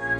Hello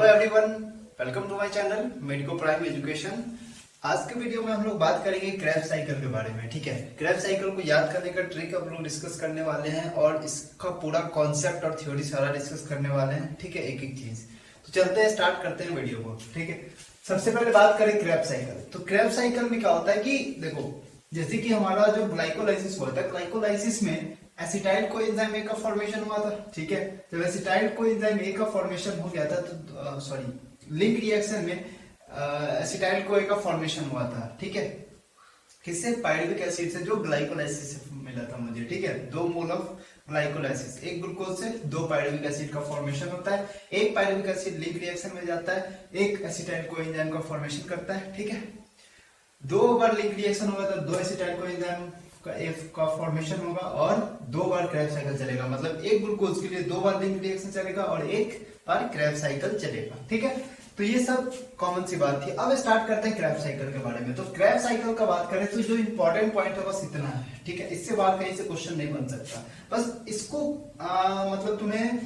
everyone, welcome to my channel medico prime education. आज के video में हम लोग बात करेंगे क्रेब्स साइकिल के बारे में। ठीक है, क्रेब्स साइकिल को याद करने का ट्रिक हम लोग डिस्कस करने वाले हैं और इसका पूरा कॉन्सेप्ट और थ्योरी सारा डिस्कस करने वाले हैं। ठीक है, एक एक चीज। तो चलते हैं, स्टार्ट करते हैं वीडियो को। ठीक है, सबसे पहले बात करें क्रेब्स साइकिल। तो क्रेब्स साइकिल में क्या होता है कि देखो, जैसे कि हमारा जो ग्लाइकोलाइसिस होता है, ग्लाइकोलाइसिस में एसिटाइल कोएंजाइम ए का फॉर्मेशन हुआ था। ठीक है, जब एसिटाइल कोएंजाइम ए का फॉर्मेशन हो गया था तो लिंक रिएक्शन में एसिटाइल को ए का फॉर्मेशन हुआ था। ठीक है, किससे? पायरुविक एसिड से, जो ग्लाइकोलाइसिस से मिला था मुझे। ठीक है, 2 मोल ऑफ ग्लाइकोलाइसिस, एक ग्लूकोज से 2 पायरुविक एसिड का फॉर्मेशन होता है। एक पायरुविक एसिड लिंक रिएक्शन में जाता है, एक एसिटाइल कोएंजाइम का फॉर्मेशन करता है। ठीक है, 2 बार लिंक रिएक्शन होगा तो 2 एसिटाइल कोएंजाइम का फॉर्मेशन होगा और 2 बार क्रेब्स साइकिल चलेगा। मतलब एक ग्लूकोज के लिए 2 बार लिंक रिएक्शन चलेगा और 1 बार क्रेब्स साइकिल चलेगा। ठीक है, तो ये सब कॉमन सी बात थी। अब स्टार्ट करते हैं क्रेब्स साइकिल के बारे में। तो क्रेब्स साइकिल का बात करें तो जो इंपॉर्टेंट पॉइंट है बस इतना है। ठीक है, इससे बाहर कहीं से क्वेश्चन नहीं बन सकता। बस इसको मतलब तुम्हें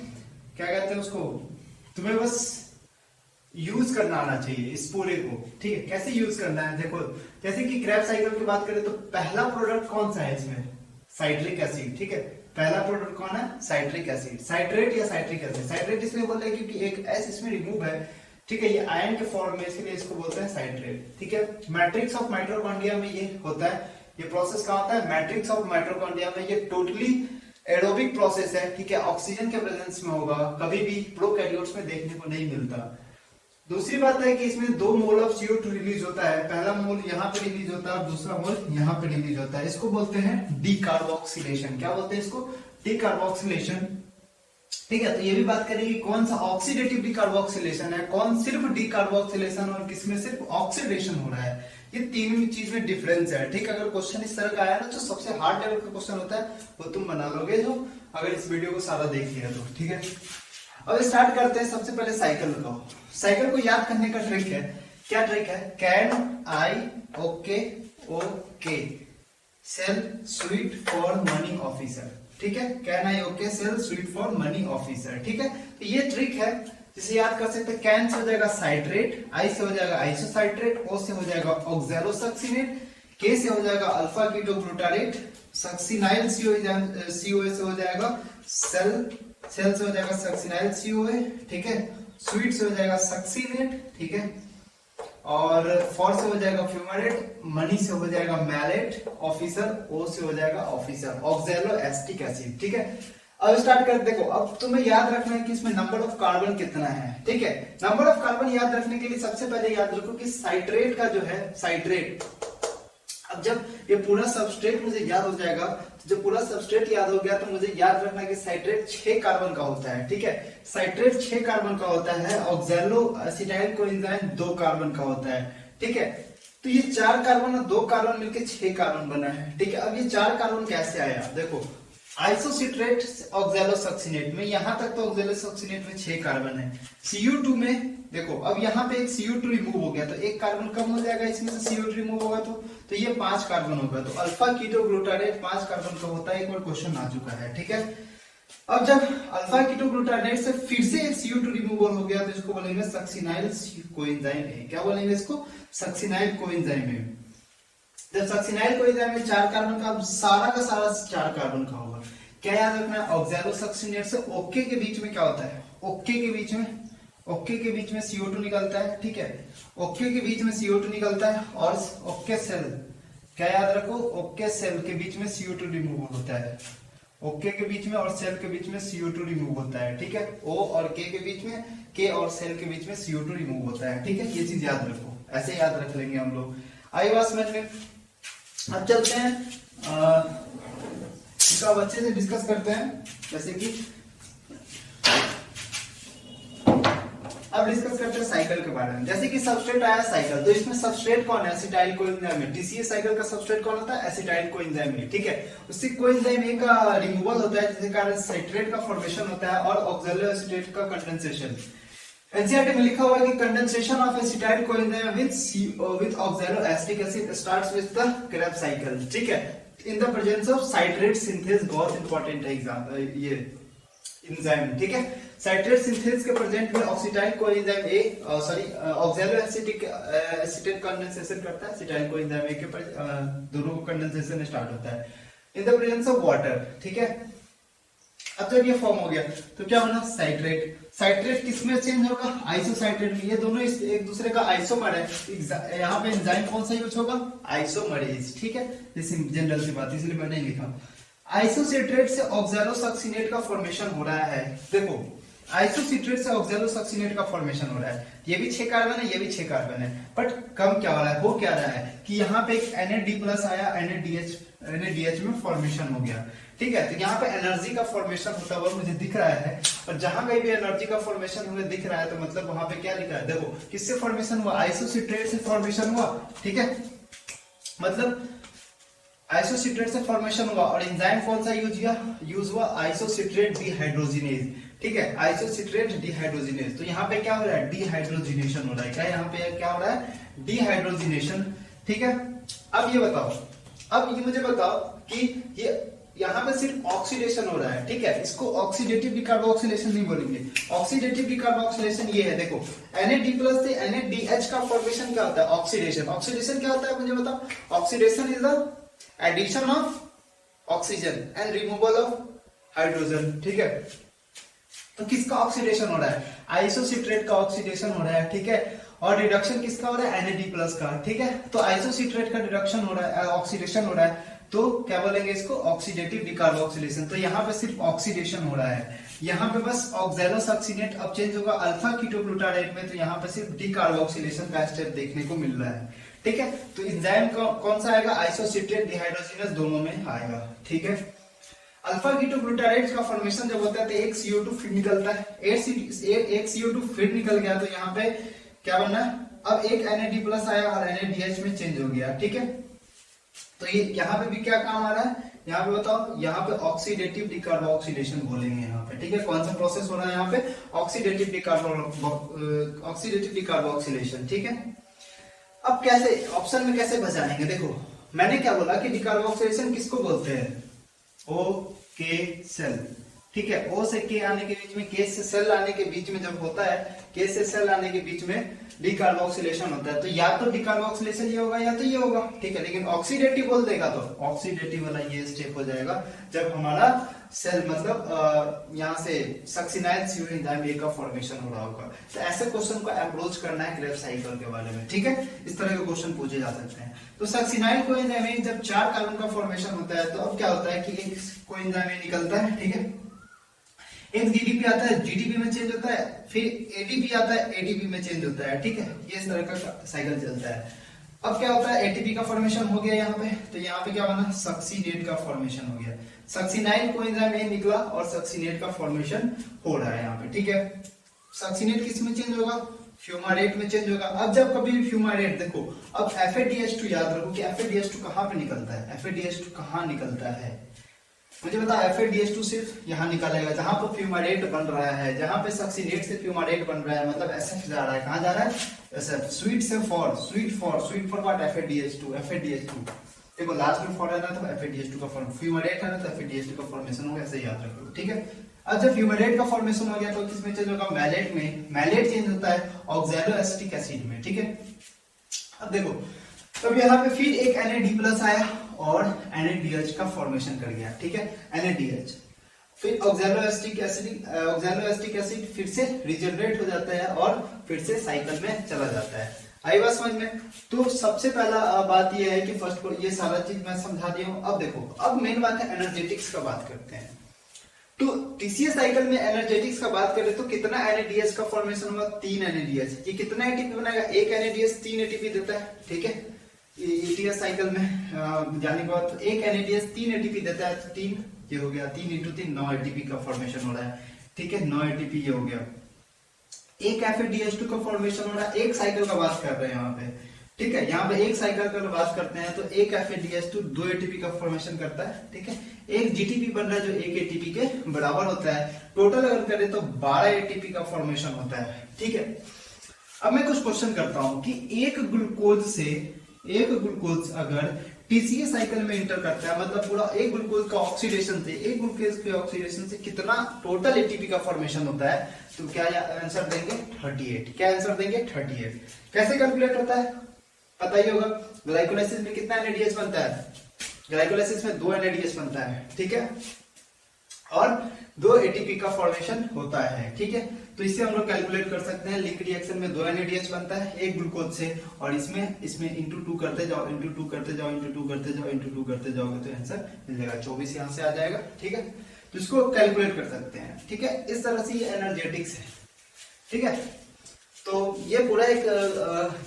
क्या कहते हैं उसको, तुम्हें बस यूज करना आना चाहिए इस पूरे को। ठीक है, कैसे यूज करना है देखो, जैसे कि क्रेब्स साइकिल की बात करें तो पहला प्रोडक्ट कौन सा है इसमें? Citric acid. ठीक है, पहला प्रोडक्ट कौन है? Citric acid. साइट्रेट या साइट्रिक एसिड, साइट्रेट इसलिए बोल रहे हैं क्योंकि एक एस इसमें रिमूव है। ठीक है, ये आयन के फॉर्म में, इसलिए इसको बोलते हैं साइट्रेट। ठीक है, मैट्रिक्स ऑफ माइटोकॉन्ड्रिया में ये होता है। ये प्रोसेस कहाँ होता है? मैट्रिक्स ऑफ माइटोकॉन्ड्रिया में। ये टोटली एरोबिक प्रोसेस है। ठीक है, ऑक्सीजन के प्रेजेंस में होगा, कभी भी प्रोकैरियोट्स में देखने को नहीं मिलता। दूसरी बात है कि इसमें 2 मोल ऑफ CO2 रिलीज होता है। पहला मोल यहाँ पे रिलीज होता है और दूसरा मोल यहाँ पे रिलीज होता है। इसको बोलते हैं डीकार्बोक्सिलेशन। क्या बोलते हैं इसको? डीकार्बोक्सिलेशन। ठीक है, तो ये भी बात करेंगे कौन सा ऑक्सीडेटिव डीकार्बोक्सिलेशन है, कौन सिर्फ डीकार्बोक्सिलेशन और किसमें सिर्फ ऑक्सीडेशन हो रहा है। ये तीन चीज में डिफरेंस है। ठीक है, अगर क्वेश्चन इस तरह का आया ना, तो सबसे हार्ड लेवल का क्वेश्चन होता है वो तुम बना लोगे जो अगर इस वीडियो को सारा देख लिया तो। ठीक है, अब स्टार्ट करते हैं। सबसे पहले साइकिल को, साइकिल को याद करने का ट्रिक है। क्या ट्रिक है? Can I okay okay sell sweet for money officer. ठीक है, can I okay sell sweet for money officer. ठीक है, तो ये ट्रिक है जिसे याद कर सकते हैं। कैन से हो जाएगा साइट्रेट, आई से हो जाएगा आइसोसाइट्रेट, ओ से हो जाएगा ऑक्सैलोसक्सिनेट, के से हो जाएगा अल्फा कीटोग्लूटारेट, सक्सिनाइल COA से हो जाएगा सेल से हो जाएगा सक्सिनाइल COA। ठीक है, स्वीट से हो जाएगा सक्सिनेट। ठीक है, और फॉर से हो जाएगा फ्यूमारेट, मनी से हो जाएगा मैलेट, ऑफिसर ओ से हो जाएगा ऑफिसर, ऑक्सैलो एसिटिक एसिड। ठीक है, अब स्टार्ट कर। देखो, अब तुम्हें याद रखना है कि इसमें नंबर ऑफ कार्बन कितना है। ठीक है, नंबर ऑफ कार्बन याद रखने के लिए सबसे पहले याद रखो कि साइट्रेट का जो है साइट्रेट, अब जब ये पूरा सबस्ट्रेट मुझे याद हो जाएगा, तो जब पूरा सबस्ट्रेट याद हो गया तो मुझे याद रखना है कि साइट्रेट 6 कार्बन का होता है। ठीक है, साइट्रेट 6 कार्बन का होता है, ऑक्सैलो एसिटाइल कोएंजाइम 2 कार्बन का होता है। ठीक है, तो ये 4 कार्बन और 2 कार्बन मिलकर 6 कार्बन बना है। ठीक है, अब ये 4 कार्बन कैसे आया? देखो, आइसोसिट्रेट ऑक्सैलोसक्सिनेट में, यहां तक तो ऑक्सैलोसक्सिनेट में 6 कार्बन है। CO2 में देखो, अब यहाँ पे एक CO2 रिमूव हो गया तो 1 कार्बन कम हो जाएगा, इसमें से CO2 रिमूव होगा तो ये 5 कार्बन होगा। तो अल्फा कीटोग्लूटारेट 5 कार्बन का होता है। एक बार क्वेश्चन आ चुका है। ठीक है, अब जब अल्फा कीटोग्लूटारेट से फिर से एक CO2 रिमूवल हो गया तो इसको बोलेंगे सक्सिनाइल कोएंजाइम है। क्या बोलेंगे इसको? सक्सिनाइल कोएंजाइम है। जब सक्सिनाइल कोएंजाइम में 4 कार्बन का, सारा का सारा 4 कार्बन का होगा। क्या याद रखना है? ऑक्सैलोसक्सिनेट से ओके के बीच में क्या होता है? ओके के बीच में CO2 निकलता है। ठीक है, ओके के बीच में CO2 निकलता है और ओके सेल, क्या याद रखो? ओके सेल के बीच में CO2 रिमूव होता है। ओके के बीच में और सेल के बीच में CO2 रिमूव होता है। ठीक है, O और K के बीच में, K और सेल के बीच में CO2 रिमूव होता है। ठीक है, ये चीज याद रखो, ऐसे याद रख लेंगे हम लोग। आई बात समझ में? अब चलते हैं, इसको अब अच्छे से डिस्कस करते हैं। जैसे कि अब डिस्कस करते हैं साइकिल के बारे में। जैसे कि सबस्ट्रेट आया साइकिल, तो इसमें सबस्ट्रेट कौन है? एसिटाइल कोएंजाइम है। TCA साइकिल का सबस्ट्रेट कौन होता है? एसिटाइल कोएंजाइम है। ठीक है, उससे कोएंजाइम ए का रिमूवल होता है जिसके कारण साइट्रेट का फॉर्मेशन होता है और ऑक्सैलो एसिटेट का कंडेंसेशन। एनसीईआरटी में लिखा हुआ है कि condensation of acetyl coenzyme with oxaloacetic acid starts with the Krebs cycle, ठीक है, in the presence of citrate synthase, बहुत इंपॉर्टेंट है एग्जाम ये एंजाइम, ठीक है। साइट्रेट सिंथेस के प्रेजेंट में acetyl coenzyme A oxaloacetic acetate condensation करता है, एसिटाइल कोएंजाइम ए के दोनों को कंडेंसेशन स्टार्ट होता है in the presence of water, ठीक है। अब जब ये फॉर्म हो गया तो क्या होना, साइट्रेट, साइट्रेट किसमें चेंज होगा, आइसोसाइट्रेट में, ये दोनों एक दूसरे का आइसोमर है, यहाँ पे एंजाइम कौन सा यूज होगा, आइसोमरेज, ठीक है, जैसे जनरल सी बात इसलिए मैंने लिखा। आइसोसिट्रेट से ऑक्सैलोसक्सिनेट का फॉर्मेशन हो रहा है, देखो आइसोसिट्रेट से ऑक्सैलोसक्सिनेट का फॉर्मेशन हो रहा है, ये भी 6 कार्बन है, ये भी 6 कार्बन है, बट कम क्या हो रहा है, हो क्या रहा है कि यहाँ पे एक NAD+ आया, NADH में फॉर्मेशन हो गया, ठीक है। तो यहाँ पे एनर्जी का फॉर्मेशन होता हुआ मुझे दिख रहा है, और जहां कहीं भी एनर्जी का फॉर्मेशन मुझे दिख रहा है तो मतलब वहां पे क्या लिखा है, देखो किससे फॉर्मेशन हुआ, आइसोसिट्रेट से फॉर्मेशन हुआ, ठीक है, मतलब आइसोसिट्रेट से फॉर्मेशन हुआ, और एंजाइम कौन सा यूज हुआ, आइसोसिट्रेट डिहाइड्रोजिनेज, ठीक है, आइसोसिट्रेट डिहाइड्रोजिनेज। तो यहाँ पे क्या हो रहा है, डिहाइड्रोजिनेशन हो रहा है, क्या यहाँ पे क्या हो रहा है, डिहाइड्रोजिनेशन, ठीक है। अब ये बताओ, अब ये मुझे बताओ कि ये यहाँ पे सिर्फ ऑक्सीडेशन हो रहा है, ठीक है, इसको ऑक्सीडेटिव डिकार्बोक्सिलेशन नहीं बोलेंगे, ऑक्सीडेटिव डिकार्बोक्सिलेशन ये है, देखो NAD+ से NADH का फॉर्मेशन क्या होता है, ऑक्सीडेशन, ऑक्सीडेशन क्या होता है मुझे बताओ, oxidation is the addition of oxygen and removal of hydrogen, ठीक है। तो किसका ऑक्सीडेशन हो रहा है, आइसोसिट्रेट का ऑक्सीडेशन हो रहा है, ठीक है, और रिडक्शन किसका हो रहा है, NAD+ का, ठीक है। तो आइसोसिट्रेट का रिडक्शन हो रहा है, ऑक्सीडेशन हो रहा है, तो क्या बोलेंगे इसको, ऑक्सीडेटिव डिकार्बोक्सिलेशन। तो यहाँ पे सिर्फ ऑक्सीडेशन हो रहा है, यहाँ पे बस ऑक्सैलोसक्सिनेट अब चेंज होगा अल्फा कीटोग्लूटारेट में, तो यहाँ पे सिर्फ डिकार्बोक्सिलेशन का स्टेप देखने को मिल रहा है, ठीक है। तो एंजाइम कौन सा आएगा, आइसोसिट्रेट डिहाइड्रोजिनेज दोनों में आएगा, ठीक है। अल्फा कीटोग्लूटारेट का फॉर्मेशन जब होता है तो एक CO2 फिर निकलता है, एक CO2 फिर निकल गया, तो यहाँ पे क्या बनना है, अब एक NAD+ आया और NADH में चेंज हो गया, ठीक है। तो ये यहाँ पे भी क्या काम आ रहा है, यहाँ पे बताओ, यहाँ पे ऑक्सीडेटिव डिकार्बोक्सिलेशन बोलेंगे यहाँ पे, ठीक है। कौन सा प्रोसेस हो रहा है यहाँ पे, ऑक्सीडेटिव डिकार्बोक्सिलेशन, ठीक है। अब कैसे ऑप्शन में कैसे बचाएंगे, देखो मैंने क्या बोला कि डिकार्बोक्सिलेशन किसको बोलते हैं, O-K सेल, ठीक है, O से K आने के बीच में, K से सेल आने के बीच में जब होता है, K से सेल आने के बीच में डिकार्बोक्सिलेशन होता है, तो या तो डिकार्बोक्सिलेशन ये होगा या तो ये होगा, ठीक है। लेकिन ऑक्सीडेटिव बोल देगा तो ऑक्सीडेटिव वाला ये स्टेप हो जाएगा जब हमारा सेल मतलब यहाँ से सक्सिनाइल CO एंजाइम ए का फॉर्मेशन हो रहा होगा। तो ऐसे क्वेश्चन को अप्रोच करना है क्रेब्स साइकिल के बारे में, ठीक है, इस तरह के क्वेश्चन पूछे जा सकते हैं। तो सक्सिनाइल कोएंजाइम ए जब 4 कार्बन का फॉर्मेशन होता है तो अब क्या होता है कि एक कोएंजाइम ए निकलता है, ठीक है, एक GDP आता है, GDP में चेंज होता है, फिर ADP आता है, ADP में चेंज होता है, ठीक है, ये इस तरह का साइकिल चलता है। अब क्या होता है, ATP का फॉर्मेशन हो गया यहाँ पे, तो यहाँ पे क्या बना, सक्सिनेट का फॉर्मेशन हो गया, सक्सिनाइल कोएंजाइम ए निकला और सक्सिनेट का फॉर्मेशन हो रहा है यहाँ पे, ठीक है। सक्सिनेट किस में चेंज होगा, फ्यूमारेट में चेंज होगा। अब जब कभी भी फ्यूमारेट, देखो अब FADH2 याद रखो कि FADH2 कहाँ पे निकलता है, FADH2 कहाँ निकलता है, मुझे बता, FADH2 सिर्फ यहाँ निकालेगा जहां पर फ्यूमारेट बन रहा है, जहां पे सक्सिनेट से फ्यूमारेट बन रहा है, मतलब SF जा रहा है, कहाँ जा रहा है, SF, स्वीट से for, sweet for what, FADH2, देखो लास्ट में फॉर है ना, तो FADH2 का फॉर्म, फ्यूमारेट है ना तो FADH2 का फॉर्मेशन होगा, ऐसे याद रखो, ठीक है। अब जब फ्यूमारेट का फॉर्मेशन हो गया तो किसमें चेंज होगा, मैलेट में, मैलेट चेंज होता है ऑक्सैलोएसिटिक एसिड में, ठीक है। अब देखो, तब यहाँ पे फिर एक NAD+ आया और NADH का फॉर्मेशन कर गया, ठीक है, NADH, फिर ऑक्सैलोएसिटिक एसिड फिर से रिजनरेट हो जाता है और फिर से साइकिल में चला जाता है। आई बात समझ में। तो सबसे पहला बात यह है कि फर्स्ट को ये सारा चीज मैं समझा दिया हूँ। अब देखो, अब मेन बात है एनर्जेटिक्स का बात करते हैं। तो TCA साइकिल में एनर्जेटिक्स का बात करें तो कितना NADH का फॉर्मेशन हुआ, 3 NADH। ये कितना ATP बनाएगा, एक NADH 3 ATP देता है, ठीक है। ETS साइकिल में जाने के बाद तो एक NADH 3 ATP देता है, तो 3 ये हो गया, 3 × 3 9 ATP का फॉर्मेशन हो रहा है, ठीक है, 9 ATP ये हो गया। एक FADH2 का फॉर्मेशन हो रहा है, एक साइकिल का बात कर रहे हैं यहाँ पे, ठीक है। यहाँ पे एक साइकिल का बात करते हैं तो एक FADH2 2 ATP का फॉर्मेशन करता है। ठीक है, एक GTP बन रहा है जो एक ATP के बराबर होता है। टोटल अगर करें तो 12 ATP का फॉर्मेशन होता है। ठीक है, अब मैं कुछ क्वेश्चन करता हूं कि एक ग्लूकोज अगर TCA साइकिल में इंटर करता है, मतलब पूरा एक ग्लूकोज का ऑक्सीडेशन से कितना टोटल ATP का फॉर्मेशन होता है, तो क्या आंसर देंगे 38। क्या आंसर देंगे 38। कैसे कैलकुलेट होता है पता ही होगा। ग्लाइकोलाइसिस में कितना NADH बनता है, ग्लाइकोलाइसिस में 2 NADH बनता है। ठीक है, और 2 ATP का फॉर्मेशन होता है। ठीक है, तो इससे हम लोग कैलकुलेट कर सकते हैं। लिंक रिएक्शन में 2 NADH बनता है एक ग्लूकोज से, और इसमें इंटू 2 करते जाओ, इंटू 2 करते जाओ, इंटू 2 करते जाओ, इंटू 2 करते जाओगे तो आंसर मिल जाएगा 24 यहाँ से आ जाएगा। ठीक है, तो इसको कैलकुलेट कर सकते हैं। ठीक है, इस तरह से ये एनर्जेटिक्स है। ठीक है, तो ये पूरा एक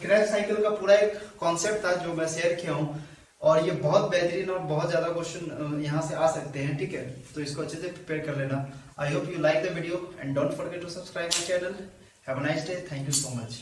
क्रेब्स साइकिल का पूरा एक कॉन्सेप्ट था जो मैं शेयर किया हूँ, और ये बहुत बेहतरीन और बहुत ज्यादा क्वेश्चन यहाँ से आ सकते हैं। ठीक है, तो इसको अच्छे से प्रिपेयर कर लेना। I hope you like the video and don't forget to subscribe my channel. Have a nice day, thank you so much.